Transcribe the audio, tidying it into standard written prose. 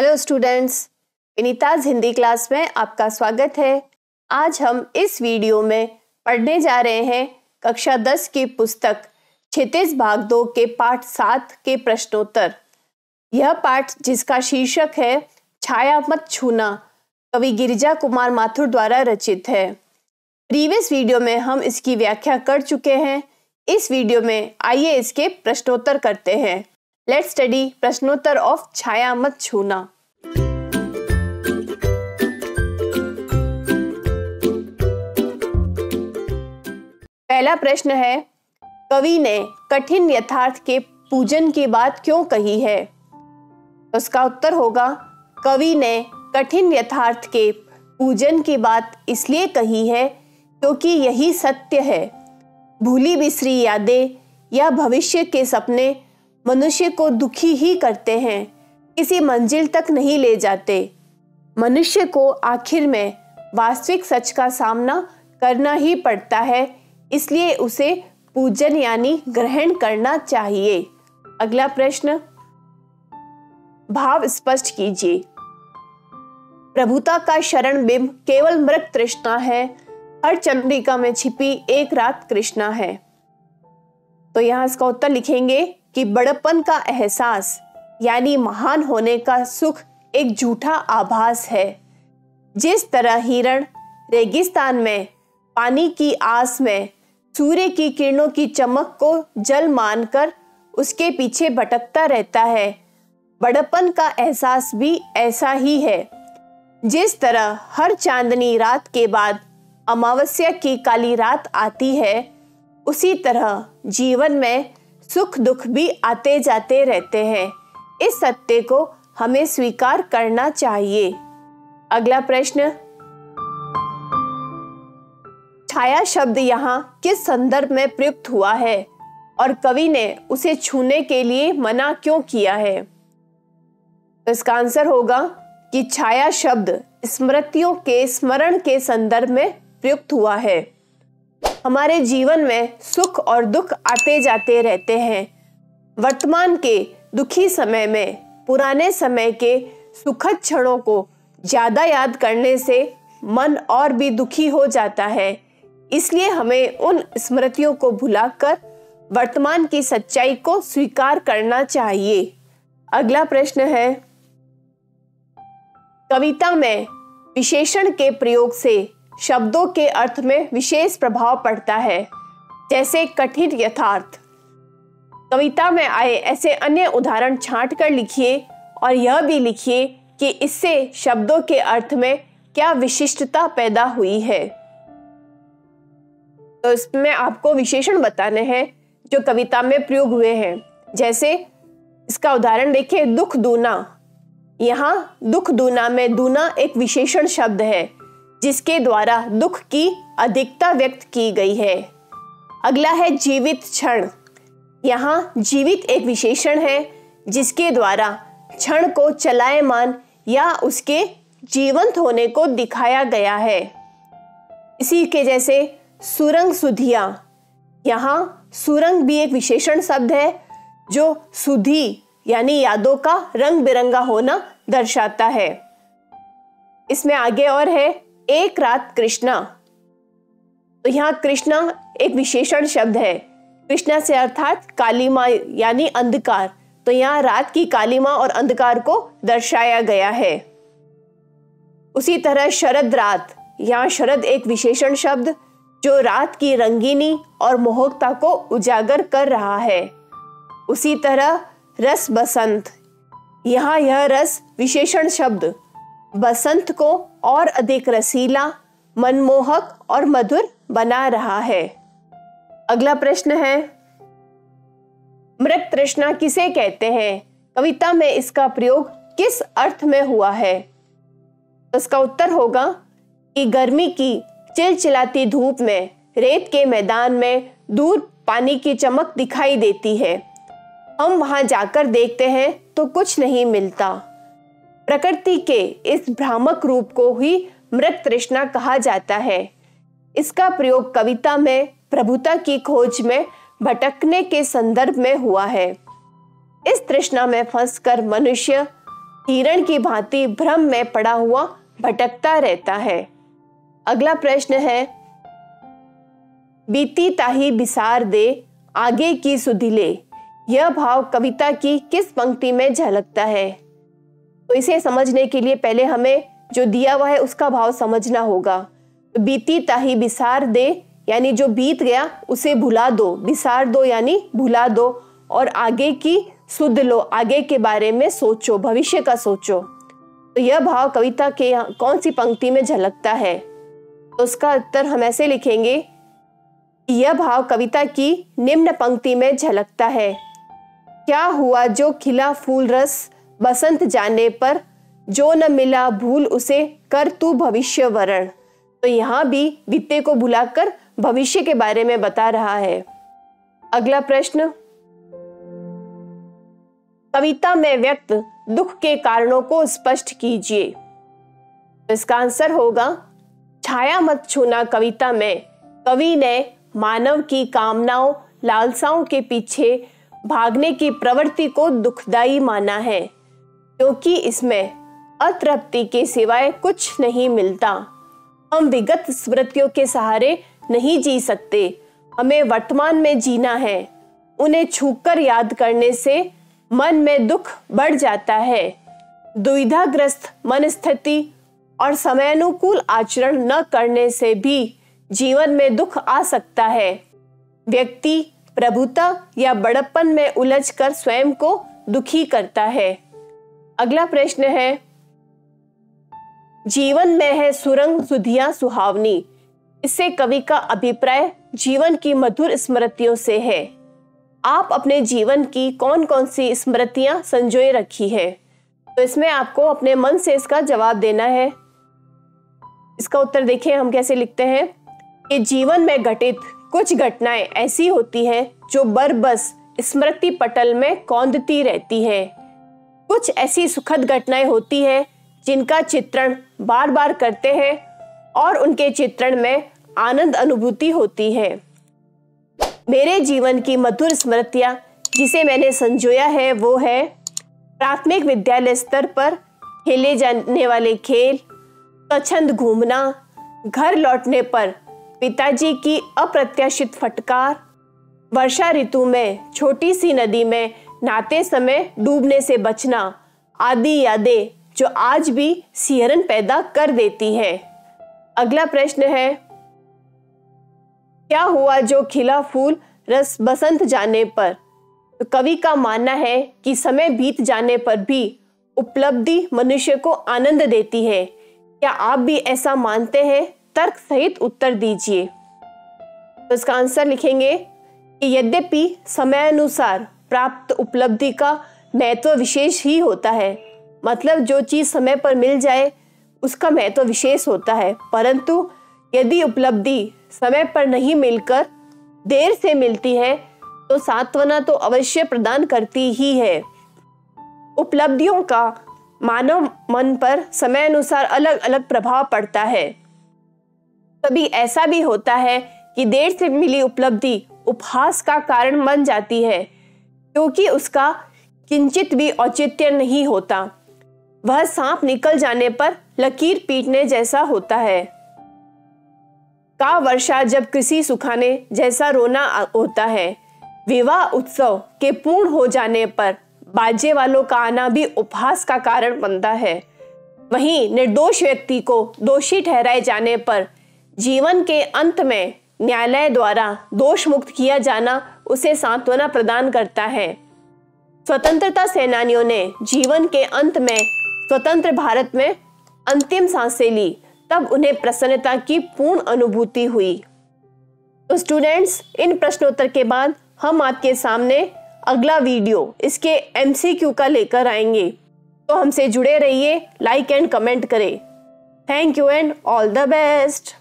Hello students, Vinita's Hindi class में आपका स्वागत है। आज हम इस वीडियो में पढ़ने जा रहे हैं कक्षा 10 की पुस्तक क्षितिज भाग 2 के पाठ 7 के प्रश्नोत्तर। यह पाठ जिसका शीर्षक है छाया मत छूना, कवि गिरिजा कुमार माथुर द्वारा रचित है। प्रीवियस वीडियो में हम इसकी व्याख्या कर चुके हैं। इस वीडियो में आइए इसके प्रश्नोत्तर करते हैं। लेट्स स्टडी प्रश्नोत्तर ऑफ छाया मत छूना। पहला प्रश्न है, कवि ने कठिन यथार्थ के पूजन की बात क्यों कही है? तो इसका उत्तर होगा, कवि ने कठिन यथार्थ के पूजन की बात इसलिए कही है क्योंकि यही सत्य है। भूली बिसरी यादें या भविष्य के सपने मनुष्य को दुखी ही करते हैं, किसी मंजिल तक नहीं ले जाते। मनुष्य को आखिर में वास्तविक सच का सामना करना ही पड़ता है, इसलिए उसे पूजन यानी ग्रहण करना चाहिए। अगला प्रश्न, भाव स्पष्ट कीजिए। प्रभुता का शरण बिंब केवल मृग तृष्णा है, हर चंद्रिका में छिपी एक रात कृष्णा है। तो यहाँ इसका उत्तर लिखेंगे कि बड़प्पन का एहसास यानी महान होने का सुख एक झूठा आभास है। जिस तरह हिरण रेगिस्तान में पानी की आस में सूर्य की किरणों की चमक को जल मानकर उसके पीछे भटकता रहता है, बड़प्पन का एहसास भी ऐसा ही है। जिस तरह हर चांदनी रात के बाद अमावस्या की काली रात आती है, उसी तरह जीवन में सुख दुख भी आते जाते रहते हैं। इस सत्य को हमें स्वीकार करना चाहिए। अगला प्रश्न, छाया शब्द यहाँ किस संदर्भ में प्रयुक्त हुआ है और कवि ने उसे छूने के लिए मना क्यों किया है? तो इसका आंसर होगा कि छाया शब्द स्मृतियों के स्मरण के संदर्भ में प्रयुक्त हुआ है। हमारे जीवन में सुख और दुख आते जाते रहते हैं। वर्तमान के दुखी समय में पुराने समय के सुखद क्षणों को ज्यादा याद करने से मन और भी दुखी हो जाता है। इसलिए हमें उन स्मृतियों को भुलाकर वर्तमान की सच्चाई को स्वीकार करना चाहिए। अगला प्रश्न है, कविता में विशेषण के प्रयोग से शब्दों के अर्थ में विशेष प्रभाव पड़ता है, जैसे कठिन यथार्थ। कविता में आए ऐसे अन्य उदाहरण छांट कर लिखिए और यह भी लिखिए कि इससे शब्दों के अर्थ में क्या विशिष्टता पैदा हुई है। तो इसमें आपको विशेषण बताने हैं जो कविता में प्रयोग हुए हैं। जैसे इसका उदाहरण देखिए, दुख दूना। यहाँ दुख दूना में दूना एक विशेषण शब्द है जिसके द्वारा दुख की अधिकता व्यक्त की गई है। अगला है जीवित क्षण। यहाँ जीवित एक विशेषण है जिसके द्वारा क्षण को चलायमान या उसके जीवंत होने को दिखाया गया है। इसी के जैसे सुरंग सुधिया। यहाँ सुरंग भी एक विशेषण शब्द है जो सुधी यानी यादों का रंग बिरंगा होना दर्शाता है। इसमें आगे और है एक रात कृष्णा। तो यहाँ कृष्णा एक विशेषण शब्द है। कृष्णा से अर्थात कालीमा यानी अंधकार। तो यहाँ रात की कालीमा और अंधकार को दर्शाया गया है। उसी तरह शरद रात। यहाँ शरद एक विशेषण शब्द जो रात की रंगीनी और मोहकता को उजागर कर रहा है। उसी तरह रस बसंत। यहाँ यह रस विशेषण शब्द बसंत को और अधिक रसीला, मनमोहक और मधुर बना रहा है। अगला प्रश्न है, मृग तृष्णा किसे कहते हैं? कविता में इसका प्रयोग किस अर्थ में हुआ है? तो इसका उत्तर होगा कि गर्मी की चिलचिलाती धूप में रेत के मैदान में दूर पानी की चमक दिखाई देती है। हम वहां जाकर देखते हैं तो कुछ नहीं मिलता। प्रकृति के इस भ्रामक रूप को ही मृग तृष्णा कहा जाता है। इसका प्रयोग कविता में प्रभुता की खोज में भटकने के संदर्भ में हुआ है। इस तृष्णा में फंसकर मनुष्य हिरण की भांति भ्रम में पड़ा हुआ भटकता रहता है। अगला प्रश्न है, बीती ताही बिसार दे आगे की सुधिले, यह भाव कविता की किस पंक्ति में झलकता है? तो इसे समझने के लिए पहले हमें जो दिया हुआ है उसका भाव समझना होगा। तो बीती ताही बिसार दे यानी जो बीत गया उसे भुला दो, बिसार दो यानी भुला दो, और आगे की सुध लो, आगे के बारे में सोचो, भविष्य का सोचो। तो यह भाव कविता के कौन सी पंक्ति में झलकता है? तो उसका उत्तर हम ऐसे लिखेंगे कि यह भाव कविता की निम्न पंक्ति में झलकता है। क्या हुआ जो खिला फूल रस बसंत जाने पर, जो न मिला भूल उसे कर तू भविष्य वरण। तो यहाँ भी बीते को भुलाकर भविष्य के बारे में बता रहा है। अगला प्रश्न, कविता में व्यक्त दुख के कारणों को स्पष्ट कीजिए। तो इसका आंसर होगा, छाया मत छूना कविता में कवि ने मानव की कामनाओं लालसाओं के पीछे भागने की प्रवृत्ति को दुखदाई माना है, क्योंकि इसमें अतृप्ति के सिवाय कुछ नहीं मिलता। हम विगत स्मृतियों के सहारे नहीं जी सकते, हमें वर्तमान में जीना है। उन्हें छूकर याद करने से मन में दुख बढ़ जाता है। दुविधाग्रस्त मन स्थिति और समयानुकूल आचरण न करने से भी जीवन में दुख आ सकता है। व्यक्ति प्रभुता या बड़प्पन में उलझकर स्वयं को दुखी करता है। अगला प्रश्न है, जीवन में है सुरंग सुधिया सुहावनी, इससे कवि का अभिप्राय जीवन की मधुर स्मृतियों से है। आप अपने जीवन की कौन कौन सी स्मृतियां संजोए रखी है? तो इसमें आपको अपने मन से इसका जवाब देना है। इसका उत्तर देखिए हम कैसे लिखते हैं कि जीवन में घटित कुछ घटनाएं ऐसी होती हैं जो बरबस स्मृति पटल में कौंधती रहती है। कुछ ऐसी सुखद घटनाएं होती है जिनका चित्रण बार बार करते हैं और उनके चित्रण में आनंद अनुभूति होती है। मेरे जीवन की मधुर स्मृतियां जिसे मैंने संजोया है वो है प्राथमिक विद्यालय स्तर पर खेले जाने वाले खेल, स्वच्छंद घूमना, घर लौटने पर पिताजी की अप्रत्याशित फटकार, वर्षा ऋतु में छोटी सी नदी में नहाते समय डूबने से बचना आदि यादें जो आज भी सिहरन पैदा कर देती है। अगला प्रश्न है, क्या हुआ जो खिला फूल रस बसंत जाने पर? तो कवि का मानना है कि समय बीत जाने पर भी उपलब्धि मनुष्य को आनंद देती है। क्या आप भी ऐसा मानते हैं? तर्क सहित उत्तर दीजिए। तो इसका आंसर लिखेंगे कि यद्यपि समयानुसार प्राप्त उपलब्धि का महत्व विशेष ही होता है, मतलब जो चीज समय पर मिल जाए उसका महत्व विशेष होता है, परंतु यदि उपलब्धि समय पर नहीं मिलकर देर से मिलती है तो सांत्वना तो अवश्य प्रदान करती ही है। उपलब्धियों का मानव मन पर समय अनुसार अलग अलग प्रभाव पड़ता है। कभी ऐसा भी होता है कि देर से मिली उपलब्धि उपहास का कारण बन जाती है, क्योंकि उसका किंचित भी औचित्य नहीं होता। वह सांप निकल जाने पर लकीर पीटने जैसा होता है। का वर्षा जब कृषि सुखाने जैसा रोना होता है। विवाह उत्सव के पूर्ण हो जाने पर बाजे वालों का आना भी उपहास का कारण बनता है। वहीं निर्दोष व्यक्ति को दोषी ठहराए जाने पर जीवन के अंत में न्यायालय द्वारा दोष मुक्त किया जाना उसे सांत्वना प्रदान करता है। स्वतंत्रता सेनानियों ने जीवन के अंत में स्वतंत्र भारत में अंतिम सांसें ली, तब उन्हें प्रसन्नता की पूर्ण अनुभूति हुई। तो स्टूडेंट्स, इन प्रश्नोत्तर के बाद हम आपके सामने अगला वीडियो इसके MCQ का लेकर आएंगे, तो हमसे जुड़े रहिए, लाइक एंड कमेंट करें। Thank you and all the best.